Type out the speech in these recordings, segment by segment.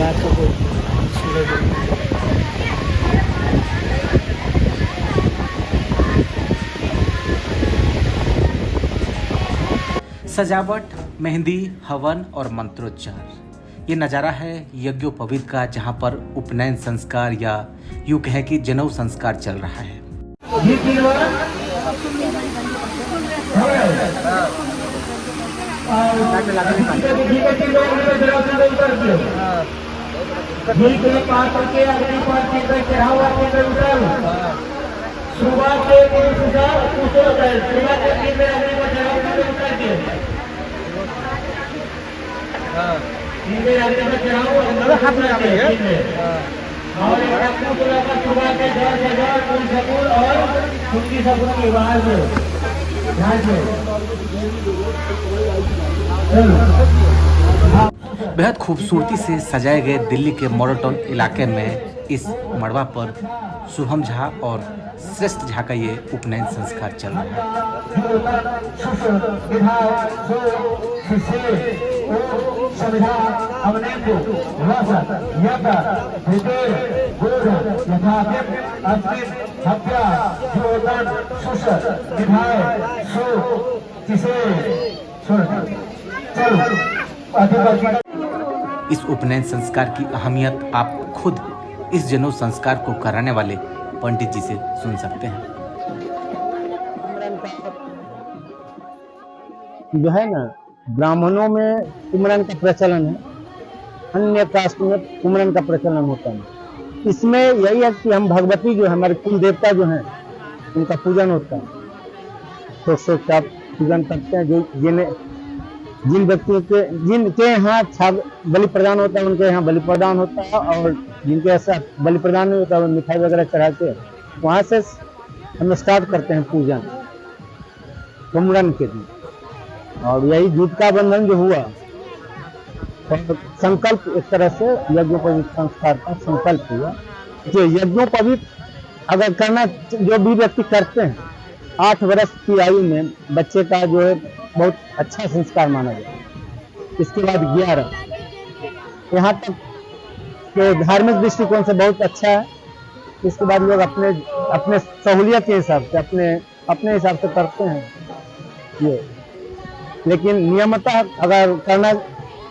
रात को सुबह सजावट, मेहंदी, हवन और मंत्रोच्चार, ये नज़ारा है यज्ञोपवीत का, जहाँ पर उपनयन संस्कार या यूँ कहें कि जनेऊ संस्कार चल रहा है। बेहद खूबसूरती से सजाए गए दिल्ली के मॉडल टाउन इलाके में इस मड़वा पर शुभम झा और श्रेष्ठ झा का ये उपनयन संस्कार चल रहा है। इस उपनयन संस्कार की अहमियत आप खुद इस जनेऊ संस्कार को कराने वाले पंडित जी से सुन सकते हैं। जो है ना, ब्राह्मणों में कुमरन का प्रचलन है, अन्य कास्ट में कुमरन का प्रचलन होता है। इसमें यही है कि हम भगवती जो है, हमारे कुल देवता जो हैं, उनका पूजन होता है। तो का पूजन करते हैं। जो जिन व्यक्तियों के जिनके यहाँ बलि प्रदान होता है, उनके यहाँ बलि प्रदान होता है, और जिनके ऐसा बलि प्रदान नहीं होता, वो मिठाई वगैरह चढ़ाते हैं। वहाँ से हम स्टार्ट करते हैं पूजन कुमरन के दिन। और यही जूट का बंधन जो हुआ, तो संकल्प एक तरह से यज्ञोपवीत संस्कार का संकल्प हुआ। जो यज्ञोपवीत अगर करना जो भी व्यक्ति करते हैं, 8 वर्ष की आयु में बच्चे का जो है बहुत अच्छा संस्कार माना जाता है। इसके बाद 11, यहाँ तक के धार्मिक दृष्टिकोण से बहुत अच्छा है। इसके बाद लोग अपने सहूलियत के हिसाब से अपने हिसाब से करते हैं ये। लेकिन नियमतः अगर करना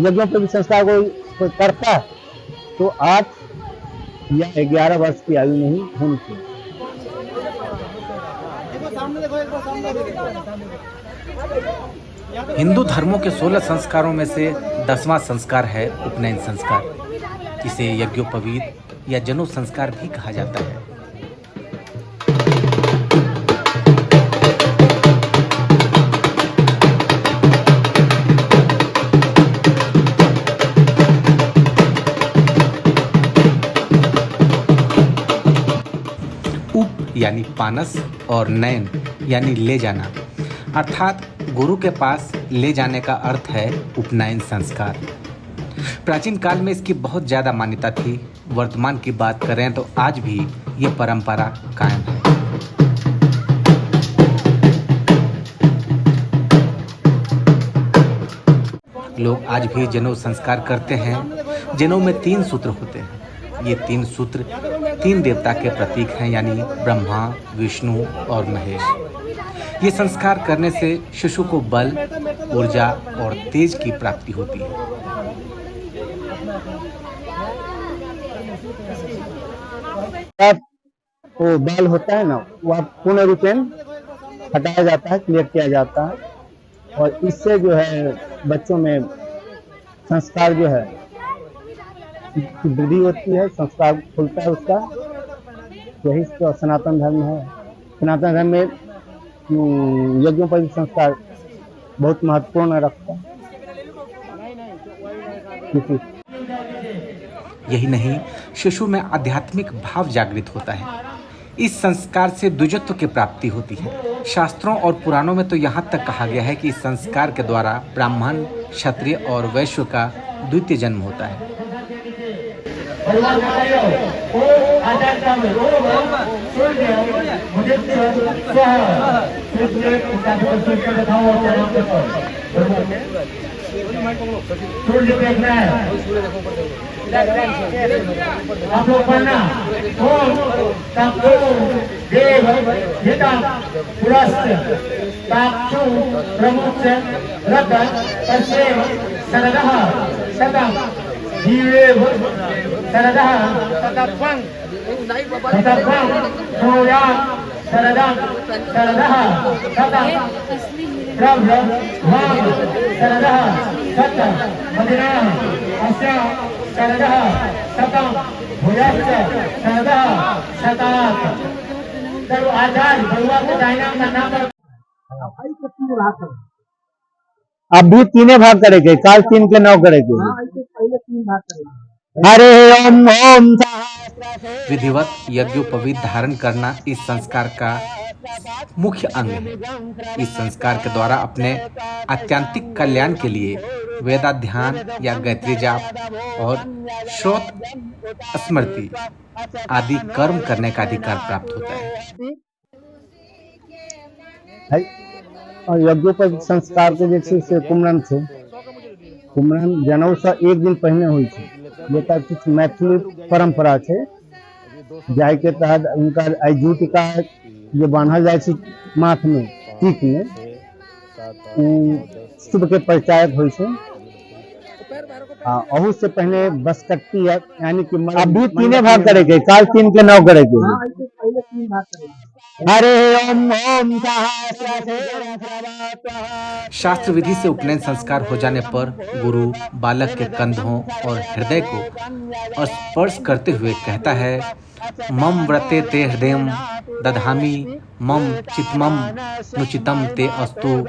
यज्ञोपवीत संस्कार कोई करता है तो 8 या 11 वर्ष की आयु में ही होनी चाहिए। हिंदू धर्मों के 16 संस्कारों में से 10वां संस्कार है उपनयन संस्कार। इसे यज्ञोपवीत या जनेऊ संस्कार भी कहा जाता है। उप यानी पानस और नयन यानी ले जाना, अर्थात गुरु के पास ले जाने का अर्थ है उपनयन संस्कार। प्राचीन काल में इसकी बहुत ज़्यादा मान्यता थी। वर्तमान की बात करें तो आज भी ये परंपरा कायम है। लोग आज भी जनेऊ संस्कार करते हैं। जनेऊ में 3 सूत्र होते हैं। ये 3 सूत्र 3 देवता के प्रतीक हैं, यानी ब्रह्मा, विष्णु और महेश। ये संस्कार करने से शिशु को बल, ऊर्जा और तेज की प्राप्ति होती है। वो बाल होता है ना, वह पूर्ण रूपेण हटाया जाता है, क्लियर किया जाता है, और इससे जो है बच्चों में संस्कार जो है वृद्धि होती है, संस्कार खुलता है उसका। यही तो सनातन धर्म है। सनातन धर्म में यज्ञोपवीत संस्कार बहुत महत्वपूर्ण रखता है। यही नहीं, शिशु में आध्यात्मिक भाव जागृत होता है। इस संस्कार से द्विजत्व की प्राप्ति होती है। शास्त्रों और पुराणों में तो यहाँ तक कहा गया है कि इस संस्कार के द्वारा ब्राह्मण, क्षत्रिय और वैश्य का द्वितीय जन्म होता है। सूर्य देख रहा है। आप लोग पढ़ना। ओम तत्व देव हितम पुरस्य ताक्षु प्रमुच रत तस्यैव शरदः शतम् जीवेव शरदः शतत्वं सोयाम् शरदः शरदः शतम् प्रभ्रवाम् शरदः शतम् मदिनाः अस्यां शरदः शतम् भूयश्च शरदः शतात्। सर्व आचार्य भगवान को दाहिना करना पर अब भी तीने भाग करेंगे, काल 3 के 9 करेंगे। पहले 3 भाग करेंगे। हरे ओम ओम विधिवत यज्ञोपवीत धारण करना इस संस्कार का मुख्य अंग है। इस संस्कार के द्वारा अपने आत्यंतिक कल्याण के लिए वेदाध्यान या गायत्री जाप और श्रोत स्मृति आदि कर्म करने का अधिकार प्राप्त होता है। और यज्ञोपवीत संस्कार के जे छै से कुमरन छै। कुमरन जनउ से एक दिन पहले हुई छै। जेकर कुछ मैथिली परंपरा छै जाय के तहत उनका आयुटिका जे बांधल जाय छै माथ में टीक में शुभ के परिचायक होइ छै। अहू से पहले बसकट्टी यानी कि अभी तीने भाग करेंगे, काल 3 के 9 करेंगे। पहले 3 भाग करेंगे। हरे ओम ओम शास्त्र विधि से उपनयन संस्कार हो जाने पर गुरु बालक के कंधों और हृदय को स्पर्श करते हुए कहता है, मम व्रते ते हृदयम दधामि मम चित्तमम नुचितम ते अस्तु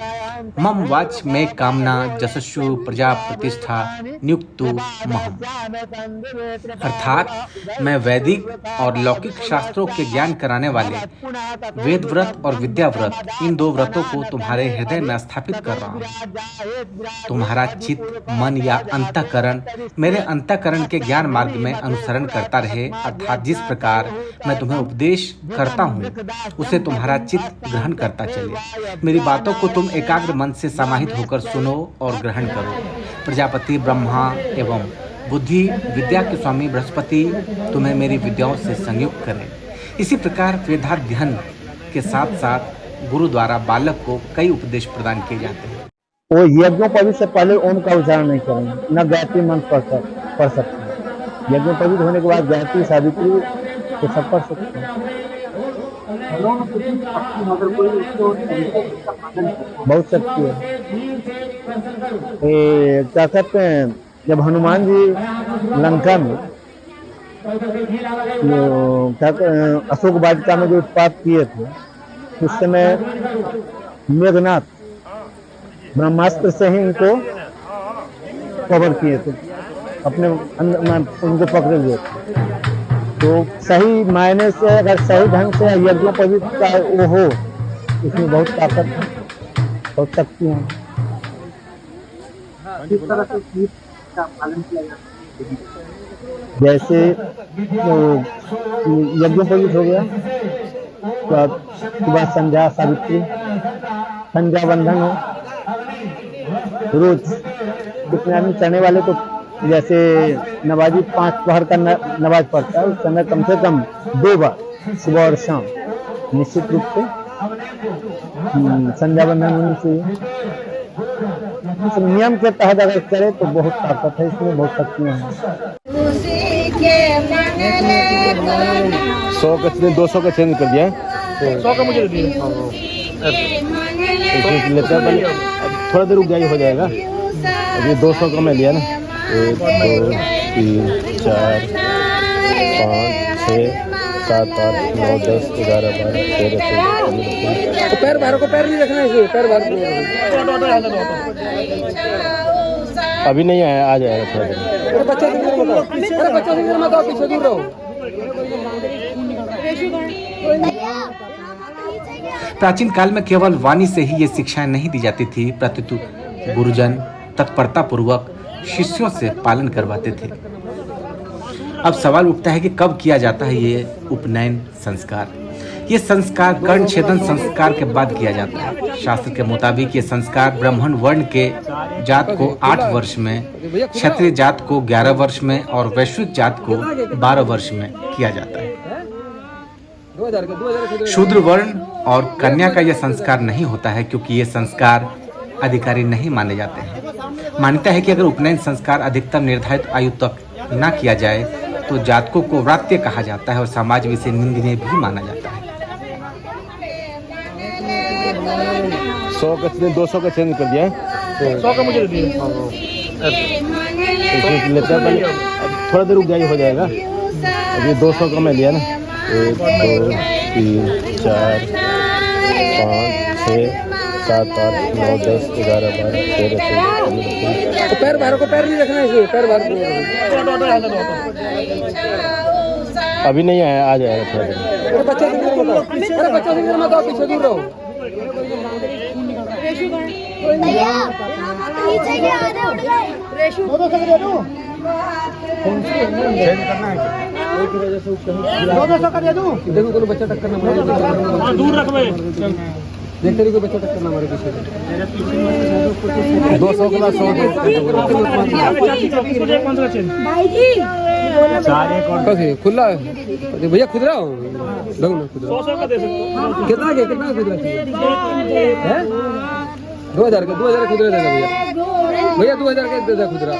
मम वाच में कामना जसस्सु प्रजा प्रतिष्ठा नियुक्तु महम। अर्थात मैं वैदिक और लौकिक शास्त्रों के ज्ञान कराने वाले वेद व्रत और विद्या व्रत, इन 2 व्रतों को तुम्हारे हृदय में स्थापित कर रहा हूँ। तुम्हारा चित्त, मन या अंतःकरण मेरे अंतःकरण के ज्ञान मार्ग में अनुसरण करता रहे। अर्थात जिस प्रकार मैं तुम्हें उपदेश करता हूँ उसे तुम्हारा चित्त ग्रहण करता चले। मेरी बातों को तुम एकाग्र मन से समाहित होकर सुनो और ग्रहण करो। प्रजापति ब्रह्मा एवं बुद्धि विद्या के स्वामी बृहस्पति तुम्हें मेरी विद्याओं से संयुक्त करें। इसी प्रकार वेदाध्ययन के साथ साथ गुरु द्वारा बालक को कई उपदेश प्रदान किए जाते हैं। वो यज्ञोपवीत से पहले ओम का उच्चारण नहीं करेंगे, न गायत्री मंत्र पढ़ सकते हैं। यज्ञोपवीत होने के बाद गायत्री सावित्री तो सब पढ़ सकते हैं। बहुत शक्ति है। क्या कहते हैं, जब हनुमान जी लंका में अशोक वाटिका में जो उत्पात किए थे, उस समय मेघनाथ ब्रह्मास्त्र से ही इनको कवर किए थे, अपने उनको पकड़े हुए थे। तो सही मायने से अगर सही ढंग से यज्ञोपवीत का वो हो, इसमें बहुत ताकत है, बहुत शक्ति है। किस तरह से का पालन किया जाता है? जैसे यज्ञोपवीत हो गया तो सुबह संध्या सावित्री, संध्या बंधन हो, रोज कितने आदमी चढ़ने वाले तो जैसे नवाजी 5 पहर का नमाज पढ़ता है, उस समय कम से कम 2 बार सुबह और शाम निश्चित रूप से संध्या बंधन होनी चाहिए। नियम के तहत अगर करे तो बहुत ताकत है, इसमें बहुत शक्तियाँ हैं। 100 का 200 का चेंज कर दिया, 100 का मुझे दिया लेता है। थोड़ा देर रुक जाइए, हो जाएगा। अभी 200 का मैं लिया ना। 1 2 3 4 5 6 7 8 9 10 11 12 13 14 तो पैर बाहर को पैर नहीं रखना है, पैर बाहर अभी नहीं आया, आ जाएगा थोड़ा देर। बच्चा से मत आओ, पीछे दूर रहो। प्राचीन काल में केवल वाणी से ही ये शिक्षाएं नहीं दी जाती थी, प्रत्युत गुरुजन तत्परता पूर्वक शिष्यों से पालन करवाते थे। अब सवाल उठता है कि कब किया जाता है ये उपनयन संस्कार। ये संस्कार कर्ण छेदन संस्कार के बाद किया जाता है। शास्त्र के मुताबिक ये संस्कार ब्राह्मण वर्ण के जात को 8 वर्ष में, क्षत्रिय जात को 11 वर्ष में और वैश्विक जात को 12 वर्ष में किया जाता है। शूद्र वर्ण और कन्या का यह संस्कार नहीं होता है, क्योंकि ये संस्कार अधिकारी नहीं माने जाते हैं। मान्यता है कि अगर उपनयन संस्कार अधिकतम निर्धारित आयु तक न किया जाए तो जातकों को व्रात्य कहा जाता है और समाज में इसे निंदनीय भी माना जाता है। 100 का चेंज 200 का चेंज कर दिया है। 100 का मुझे दे दिए। लेता है, अब थोड़ा देर रुक जाइए, हो जाएगा। अभी 200 का मैं लिया ना। 1 2 3 4 5 6 7 8 9 10 11 12 13 14 तो पैर बाहर को पैर नहीं रखना है, इसमें पैर बाहर अभी नहीं आया, आ जाएगा थोड़ा देर। अरे बच्चा से दूर बताओ, अरे बच्चा से दूर बताओ, पीछे दूर रहो। देखो कोई बच्चा टक्कर ना मारे, दूर रख भाई, देखते रहिए कोई बच्चा टक्कर ना मारे पीछे। 200 के बाद 100 खुला भैया, खुदरा हो खुदरा 100 का दे सकते हो। कितना खुदरा है? 2000 का खुदरा देना भैया, 2000 का दे खुदरा।